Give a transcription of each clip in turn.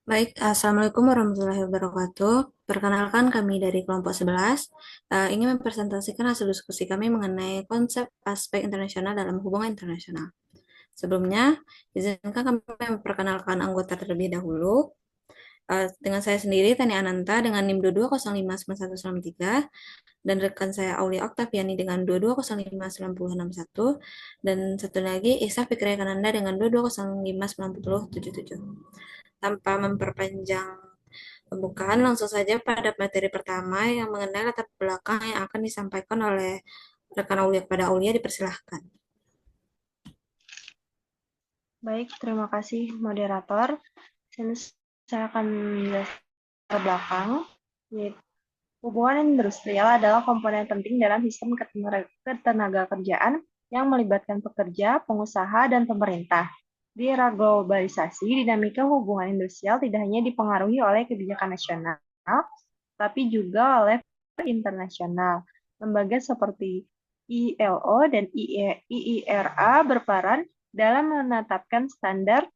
Baik, Assalamualaikum warahmatullahi wabarakatuh. Perkenalkan kami dari kelompok 11, ingin mempresentasikan hasil diskusi kami mengenai konsep aspek internasional dalam hubungan internasional. Sebelumnya, izinkan kami memperkenalkan anggota terlebih dahulu. Dengan saya sendiri, Tani Ananta dengan NIM 22059193, dan rekan saya Aulia Oktaviani dengan 22059061, dan satu lagi Isa Fikri Kananda dengan 22059077. Tanpa memperpanjang pembukaan, langsung saja pada materi pertama yang mengenai latar belakang yang akan disampaikan oleh rekan Aulia. Pada Aulia, dipersilahkan. Baik, terima kasih moderator. Sini saya akan menjelaskan ke belakang. Yaitu, hubungan industrial adalah komponen penting dalam sistem ketenaga kerjaan yang melibatkan pekerja, pengusaha, dan pemerintah. Di era globalisasi, dinamika hubungan industrial tidak hanya dipengaruhi oleh kebijakan nasional, tapi juga oleh internasional. Lembaga seperti ILO dan IIRA berperan dalam menetapkan standar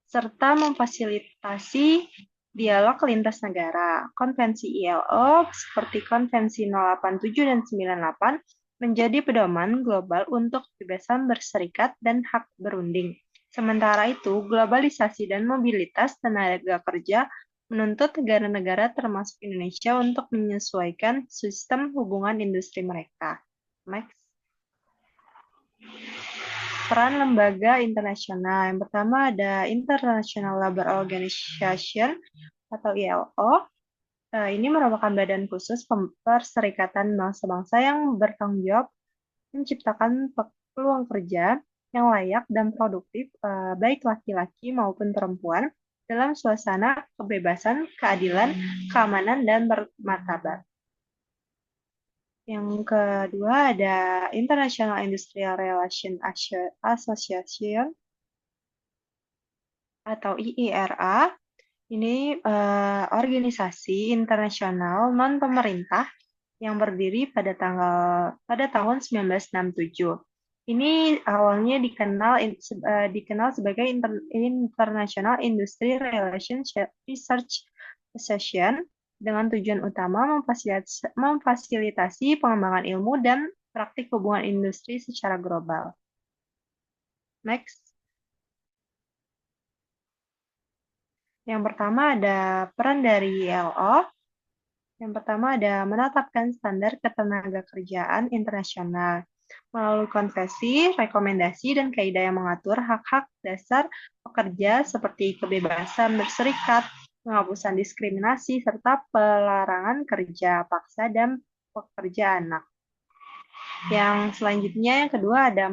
serta memfasilitasi dialog lintas negara. Konvensi ILO seperti Konvensi 087 dan 98 menjadi pedoman global untuk kebebasan berserikat dan hak berunding. Sementara itu, globalisasi dan mobilitas tenaga kerja menuntut negara-negara termasuk Indonesia untuk menyesuaikan sistem hubungan industri mereka. Next. Peran lembaga internasional. Yang pertama ada International Labour Organization atau ILO. Ini merupakan badan khusus perserikatan bangsa-bangsa yang bertanggung jawab menciptakan peluang kerja yang layak dan produktif baik laki-laki maupun perempuan dalam suasana kebebasan, keadilan, keamanan, dan bermartabat. Yang kedua ada International Industrial Relations Association atau IIRA. Ini organisasi internasional non-pemerintah yang berdiri pada tahun 1967. Ini awalnya dikenal sebagai International Industry Relations Research Association dengan tujuan utama memfasilitasi pengembangan ilmu dan praktik hubungan industri secara global. Next. Yang pertama ada peran dari ILO. Yang pertama ada menetapkan standar ketenagakerjaan internasional melalui konvensi, rekomendasi, dan kaidah yang mengatur hak-hak dasar pekerja seperti kebebasan berserikat, penghapusan diskriminasi, serta pelarangan kerja paksa dan pekerja anak. Yang selanjutnya, yang kedua ada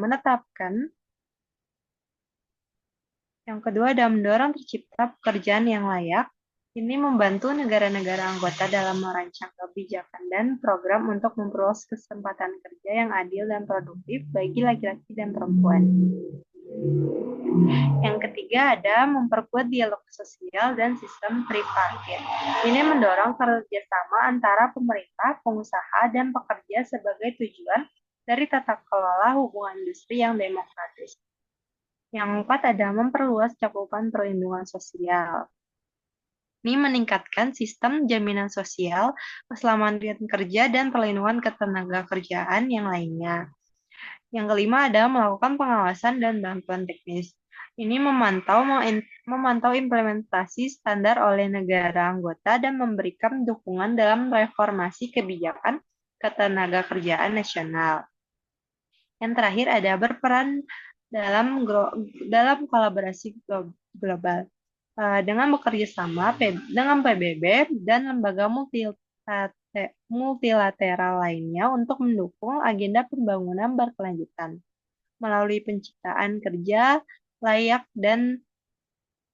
mendorong tercipta pekerjaan yang layak. Ini membantu negara-negara anggota dalam merancang kebijakan dan program untuk memperluas kesempatan kerja yang adil dan produktif bagi laki-laki dan perempuan. Yang ketiga ada memperkuat dialog sosial dan sistem tripartit. Ini mendorong kerjasama antara pemerintah, pengusaha, dan pekerja sebagai tujuan dari tata kelola hubungan industri yang demokratis. Yang keempat ada memperluas cakupan perlindungan sosial. Ini meningkatkan sistem jaminan sosial, keselamatan kerja, dan perlindungan ketenagakerjaan yang lainnya. Yang kelima ada melakukan pengawasan dan bantuan teknis. Ini memantau implementasi standar oleh negara anggota dan memberikan dukungan dalam reformasi kebijakan ketenagakerjaan nasional. Yang terakhir ada berperan dalam kolaborasi global dengan bekerja sama dengan PBB dan lembaga multilateral lainnya untuk mendukung agenda pembangunan berkelanjutan melalui penciptaan kerja layak dan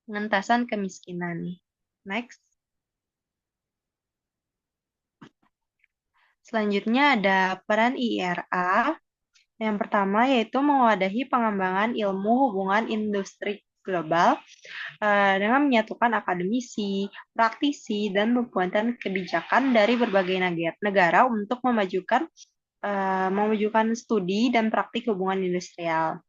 pengentasan kemiskinan. Next. Selanjutnya ada peran IIRA. Yang pertama yaitu mewadahi pengembangan ilmu hubungan industri global dengan menyatukan akademisi, praktisi, dan pembuatan kebijakan dari berbagai negara untuk memajukan studi dan praktik hubungan industrial.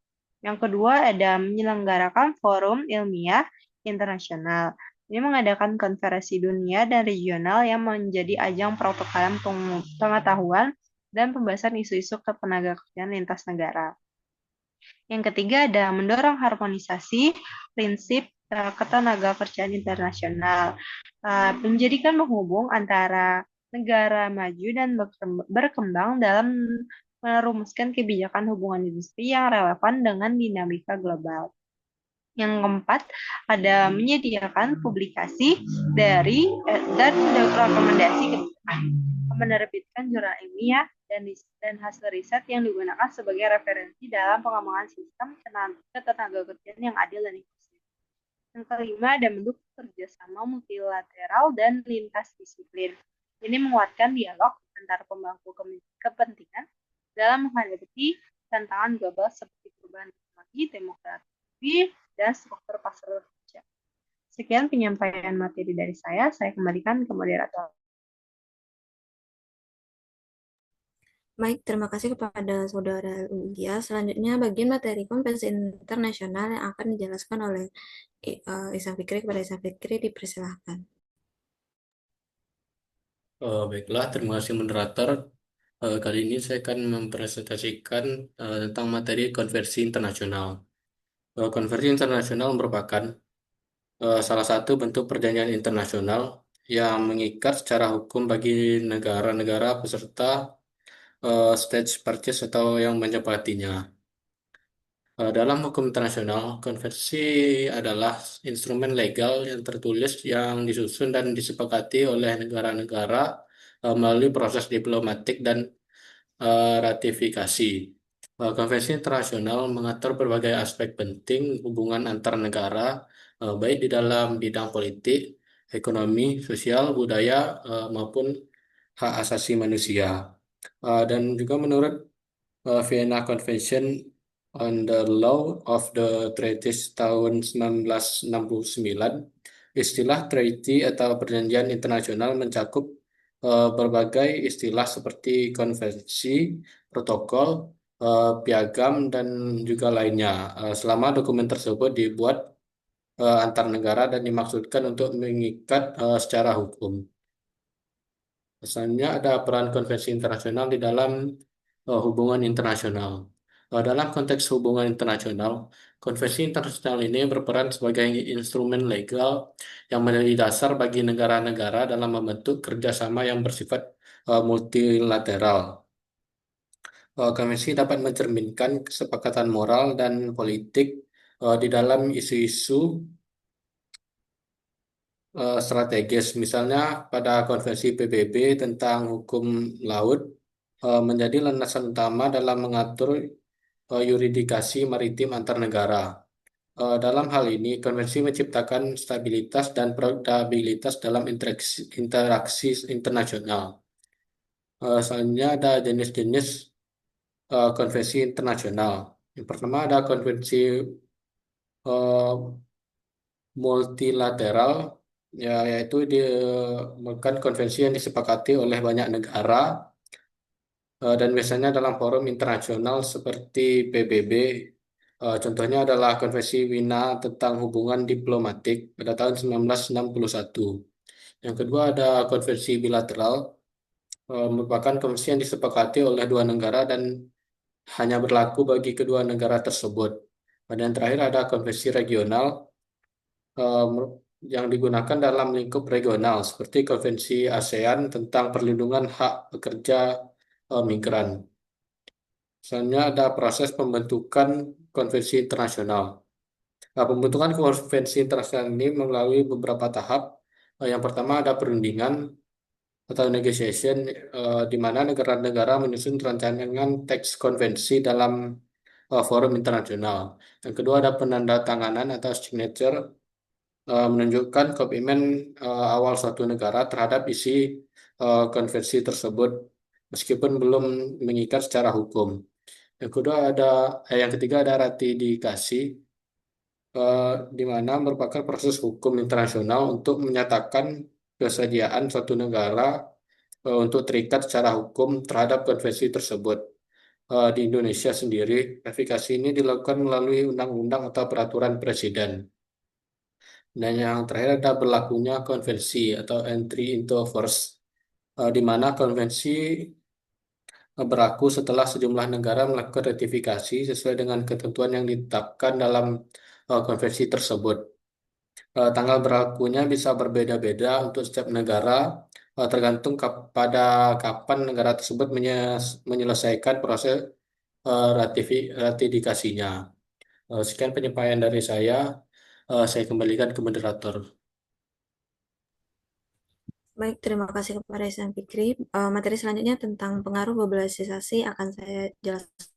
Yang kedua ada menyelenggarakan forum ilmiah internasional. Ini mengadakan konferensi dunia dan regional yang menjadi ajang pertukaran pengetahuan dan pembahasan isu-isu ketenagakerjaan lintas negara. Yang ketiga ada mendorong harmonisasi prinsip ketenagakerjaan internasional, menjadikan penghubung antara negara maju dan berkembang dalam merumuskan kebijakan hubungan industri yang relevan dengan dinamika global. Yang keempat, ada menyediakan publikasi dan rekomendasi kebijakan, menerbitkan jurnal ilmiah dan hasil riset yang digunakan sebagai referensi dalam pengembangan sistem ketenagakerjaan yang adil dan inklusif. Yang kelima, ada mendukung kerjasama multilateral dan lintas disiplin. Ini menguatkan dialog antar pemangku kepentingan dalam menghadapi tantangan global seperti perubahan teknologi, demografi, dan struktur pasar kerja. Sekian penyampaian materi dari saya kembalikan ke moderator. Baik, terima kasih kepada Saudara Lugia. Selanjutnya, bagian materi konvensi internasional yang akan dijelaskan oleh Ihsan Fikri. Kepada Ihsan Fikri, dipersilahkan. Baiklah, terima kasih moderator. Kali ini saya akan mempresentasikan tentang materi konversi internasional. Konversi internasional merupakan salah satu bentuk perjanjian internasional yang mengikat secara hukum bagi negara-negara peserta state parties atau yang menyepakatinya. Dalam hukum internasional, konvensi adalah instrumen legal yang tertulis yang disusun dan disepakati oleh negara-negara melalui proses diplomatik dan ratifikasi. Konvensi internasional mengatur berbagai aspek penting hubungan antar negara, baik di dalam bidang politik, ekonomi, sosial, budaya, maupun hak asasi manusia. Dan juga menurut Vienna Convention on the Law of the Treaties tahun 1969, istilah treaty atau perjanjian internasional mencakup berbagai istilah seperti konvensi, protokol, piagam, dan juga lainnya. Selama dokumen tersebut dibuat antar negara dan dimaksudkan untuk mengikat secara hukum. Misalnya ada peran konvensi internasional di dalam hubungan internasional. Dalam konteks hubungan internasional, konvensi internasional ini berperan sebagai instrumen legal yang menjadi dasar bagi negara-negara dalam membentuk kerjasama yang bersifat multilateral. Konvensi dapat mencerminkan kesepakatan moral dan politik di dalam isu-isu strategis. Misalnya pada konvensi PBB tentang hukum laut menjadi landasan utama dalam mengatur yuridikasi maritim antar negara. Dalam hal ini, konvensi menciptakan stabilitas dan predictabilitas dalam interaksi internasional. Selanjutnya ada jenis-jenis konvensi internasional. Yang pertama ada konvensi multilateral, yaitu merupakan konvensi yang disepakati oleh banyak negara dan biasanya dalam forum internasional seperti PBB. Contohnya adalah Konvensi Wina tentang hubungan diplomatik pada tahun 1961. Yang kedua ada konvensi bilateral, merupakan konvensi yang disepakati oleh dua negara dan hanya berlaku bagi kedua negara tersebut. Dan yang terakhir ada konvensi regional yang digunakan dalam lingkup regional seperti konvensi ASEAN tentang perlindungan hak pekerja migran. Misalnya ada proses pembentukan konvensi internasional. Nah, pembentukan konvensi internasional ini melalui beberapa tahap. Yang pertama ada perundingan atau negotiation, di mana negara-negara menyusun rancangan teks konvensi dalam forum internasional. Yang kedua ada penandatanganan atau signature, menunjukkan komitmen awal suatu negara terhadap isi konvensi tersebut, meskipun belum mengikat secara hukum. Yang ketiga ada ratifikasi, di mana merupakan proses hukum internasional untuk menyatakan kesediaan suatu negara untuk terikat secara hukum terhadap konvensi tersebut. Di Indonesia sendiri, ratifikasi ini dilakukan melalui undang-undang atau peraturan presiden. Dan yang terakhir ada berlakunya konvensi atau entry into force, di mana konvensi berlaku setelah sejumlah negara melakukan ratifikasi sesuai dengan ketentuan yang ditetapkan dalam konvensi tersebut. Tanggal berlakunya bisa berbeda-beda untuk setiap negara, tergantung pada kapan negara tersebut menyelesaikan proses ratifikasinya. Sekian penyampaian dari saya. Saya kembalikan ke moderator. Baik, terima kasih kepada Isam Fikri. Materi selanjutnya tentang pengaruh globalisasi akan saya jelaskan.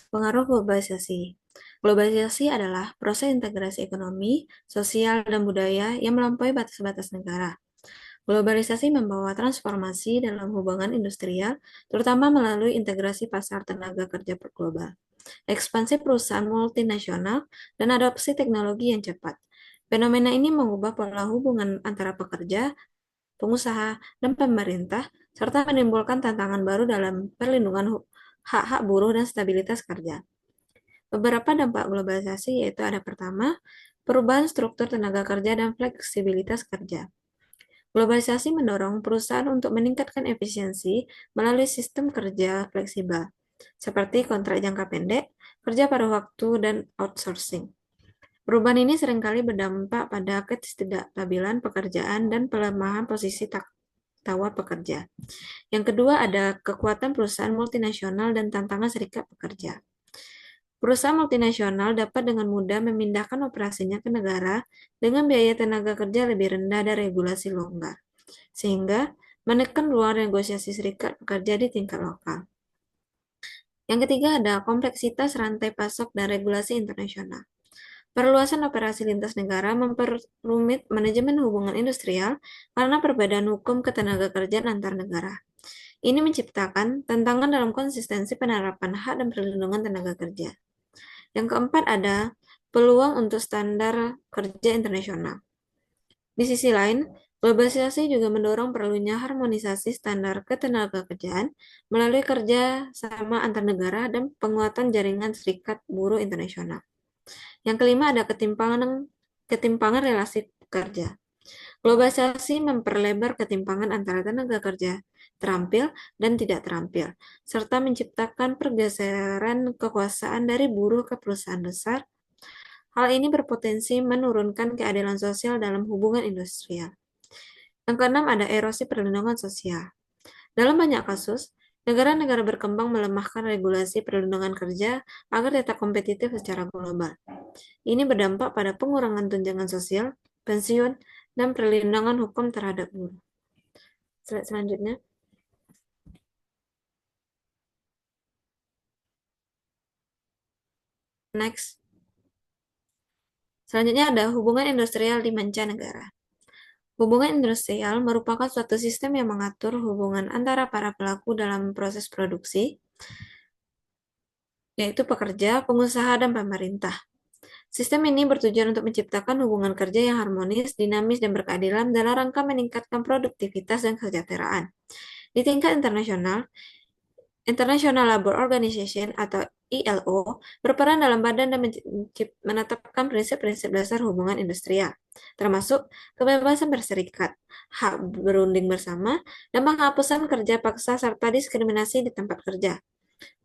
Pengaruh globalisasi. Globalisasi adalah proses integrasi ekonomi, sosial, dan budaya yang melampaui batas-batas negara. Globalisasi membawa transformasi dalam hubungan industrial, terutama melalui integrasi pasar tenaga kerja global, ekspansi perusahaan multinasional, dan adopsi teknologi yang cepat. Fenomena ini mengubah pola hubungan antara pekerja, pengusaha, dan pemerintah, serta menimbulkan tantangan baru dalam perlindungan hak-hak buruh dan stabilitas kerja. Beberapa dampak globalisasi yaitu ada pertama, perubahan struktur tenaga kerja dan fleksibilitas kerja. Globalisasi mendorong perusahaan untuk meningkatkan efisiensi melalui sistem kerja fleksibel, seperti kontrak jangka pendek, kerja paruh waktu, dan outsourcing. Perubahan ini seringkali berdampak pada ketidakstabilan pekerjaan dan pelemahan posisi tawar pekerja. Yang kedua ada kekuatan perusahaan multinasional dan tantangan serikat pekerja. Perusahaan multinasional dapat dengan mudah memindahkan operasinya ke negara dengan biaya tenaga kerja lebih rendah dan regulasi longgar, sehingga menekan ruang negosiasi serikat pekerja di tingkat lokal. Yang ketiga ada kompleksitas rantai pasok dan regulasi internasional. Perluasan operasi lintas negara memperumit manajemen hubungan industrial karena perbedaan hukum ketenagakerjaan antar negara. Ini menciptakan tantangan dalam konsistensi penerapan hak dan perlindungan tenaga kerja. Yang keempat ada peluang untuk standar kerja internasional. Di sisi lain, globalisasi juga mendorong perlunya harmonisasi standar ketenagakerjaan melalui kerja sama antar negara dan penguatan jaringan serikat buruh internasional. Yang kelima ada ketimpangan relasi kerja. Globalisasi memperlebar ketimpangan antara tenaga kerja terampil dan tidak terampil, serta menciptakan pergeseran kekuasaan dari buruh ke perusahaan besar. Hal ini berpotensi menurunkan keadilan sosial dalam hubungan industrial. Yang keenam ada erosi perlindungan sosial. Dalam banyak kasus, negara-negara berkembang melemahkan regulasi perlindungan kerja agar tetap kompetitif secara global. Ini berdampak pada pengurangan tunjangan sosial, pensiun, dan perlindungan hukum terhadap buruh. Slide selanjutnya. Next. Selanjutnya ada hubungan industrial di mancanegara. Hubungan industrial merupakan suatu sistem yang mengatur hubungan antara para pelaku dalam proses produksi, yaitu pekerja, pengusaha, dan pemerintah. Sistem ini bertujuan untuk menciptakan hubungan kerja yang harmonis, dinamis, dan berkeadilan dalam rangka meningkatkan produktivitas dan kesejahteraan. Di tingkat internasional, International Labour Organization atau ILO berperan dalam badan dan menetapkan prinsip-prinsip dasar hubungan industrial, termasuk kebebasan berserikat, hak berunding bersama, dan penghapusan kerja paksa serta diskriminasi di tempat kerja.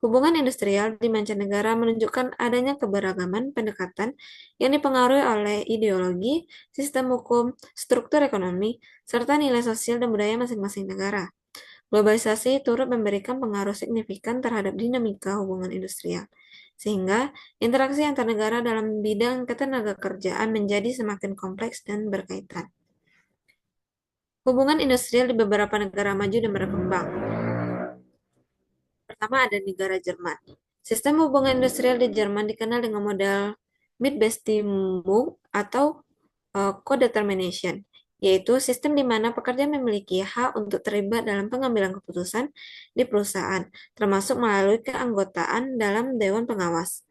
Hubungan industrial di mancanegara menunjukkan adanya keberagaman pendekatan yang dipengaruhi oleh ideologi, sistem hukum, struktur ekonomi, serta nilai sosial dan budaya masing-masing negara. Globalisasi turut memberikan pengaruh signifikan terhadap dinamika hubungan industrial, sehingga interaksi antar negara dalam bidang ketenagakerjaan menjadi semakin kompleks dan berkaitan. Hubungan industrial di beberapa negara maju dan berkembang. Pertama ada negara Jerman. Sistem hubungan industrial di Jerman dikenal dengan model Mitbestimmung atau co-determination, yaitu sistem di mana pekerja memiliki hak untuk terlibat dalam pengambilan keputusan di perusahaan, termasuk melalui keanggotaan dalam dewan pengawas.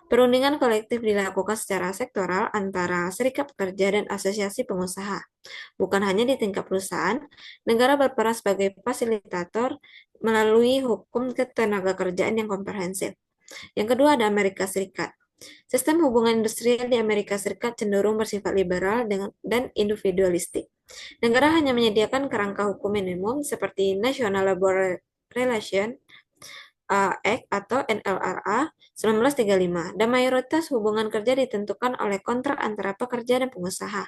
Perundingan kolektif dilakukan secara sektoral antara serikat pekerja dan asosiasi pengusaha. Bukan hanya di tingkat perusahaan, negara berperan sebagai fasilitator melalui hukum ketenagakerjaan yang komprehensif. Yang kedua ada Amerika Serikat. Sistem hubungan industrial di Amerika Serikat cenderung bersifat liberal dan individualistik. Negara hanya menyediakan kerangka hukum minimum seperti National Labor Relations Act atau NLRA 1935, dan mayoritas hubungan kerja ditentukan oleh kontrak antara pekerja dan pengusaha.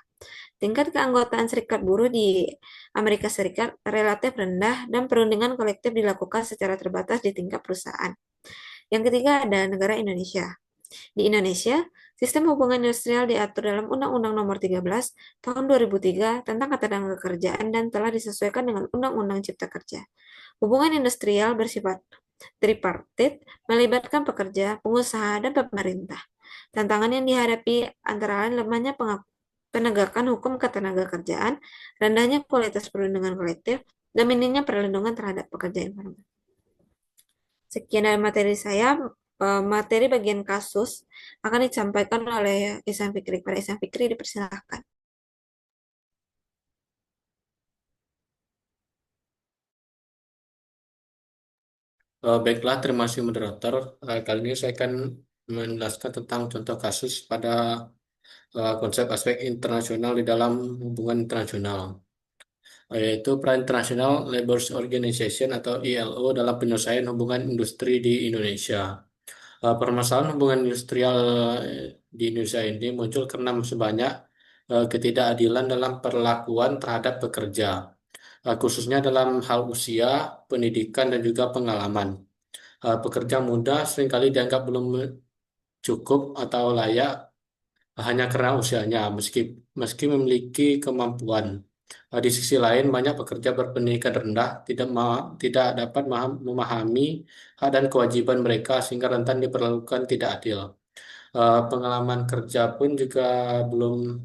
Tingkat keanggotaan serikat buruh di Amerika Serikat relatif rendah dan perundingan kolektif dilakukan secara terbatas di tingkat perusahaan. Yang ketiga ada negara Indonesia. Di Indonesia, sistem hubungan industrial diatur dalam Undang-Undang Nomor 13 Tahun 2003 tentang Ketenagakerjaan dan telah disesuaikan dengan Undang-Undang Cipta Kerja. Hubungan industrial bersifat tripartit, melibatkan pekerja, pengusaha, dan pemerintah. Tantangan yang dihadapi antara lain lemahnya penegakan hukum ketenagakerjaan, rendahnya kualitas perlindungan kolektif, dan minimnya perlindungan terhadap pekerja informal. Sekian dari materi saya. Materi bagian kasus akan disampaikan oleh Ihsan Fikri. Pada Ihsan Fikri dipersilakan. Baiklah, terima kasih moderator. Kali ini saya akan menjelaskan tentang contoh kasus pada konsep aspek internasional di dalam hubungan internasional, yaitu Peran International Labour Organization atau ILO dalam penyelesaian hubungan industri di Indonesia. Permasalahan hubungan industrial di Indonesia ini muncul karena masih banyak ketidakadilan dalam perlakuan terhadap pekerja, khususnya dalam hal usia, pendidikan, dan juga pengalaman. Pekerja muda seringkali dianggap belum cukup atau layak hanya karena usianya, meski memiliki kemampuan. Di sisi lain, banyak pekerja berpendidikan rendah tidak dapat memahami hak dan kewajiban mereka sehingga rentan diperlakukan tidak adil. Pengalaman kerja pun juga belum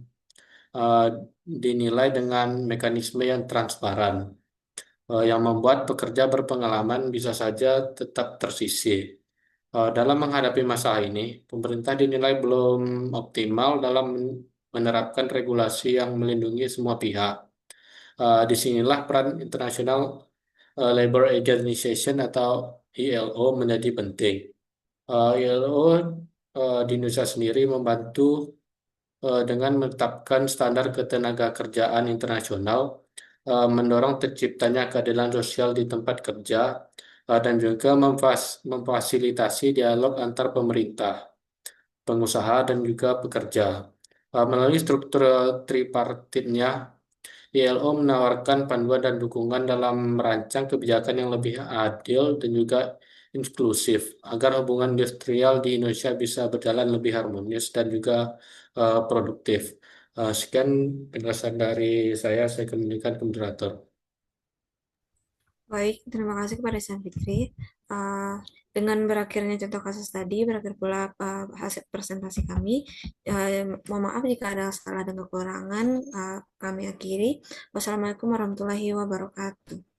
eh, dinilai dengan mekanisme yang transparan, yang membuat pekerja berpengalaman bisa saja tetap tersisih. Dalam menghadapi masalah ini, pemerintah dinilai belum optimal dalam menerapkan regulasi yang melindungi semua pihak. Disinilah peran International Labour Organization atau ILO menjadi penting. ILO di Indonesia sendiri membantu dengan menetapkan standar ketenagakerjaan internasional, mendorong terciptanya keadilan sosial di tempat kerja, dan juga memfasilitasi dialog antar pemerintah, pengusaha, dan juga pekerja. Melalui struktur tripartitnya, ILO menawarkan panduan dan dukungan dalam merancang kebijakan yang lebih adil dan juga inklusif agar hubungan industrial di Indonesia bisa berjalan lebih harmonis dan juga produktif. Sekian penjelasan dari saya kembalikan ke moderator. Baik, terima kasih kepada Ihsan Fikri. Uh, dengan berakhirnya contoh kasus tadi, berakhir pula hasil presentasi kami. Mohon maaf jika ada salah dan kekurangan. Kami akhiri. Wassalamualaikum warahmatullahi wabarakatuh.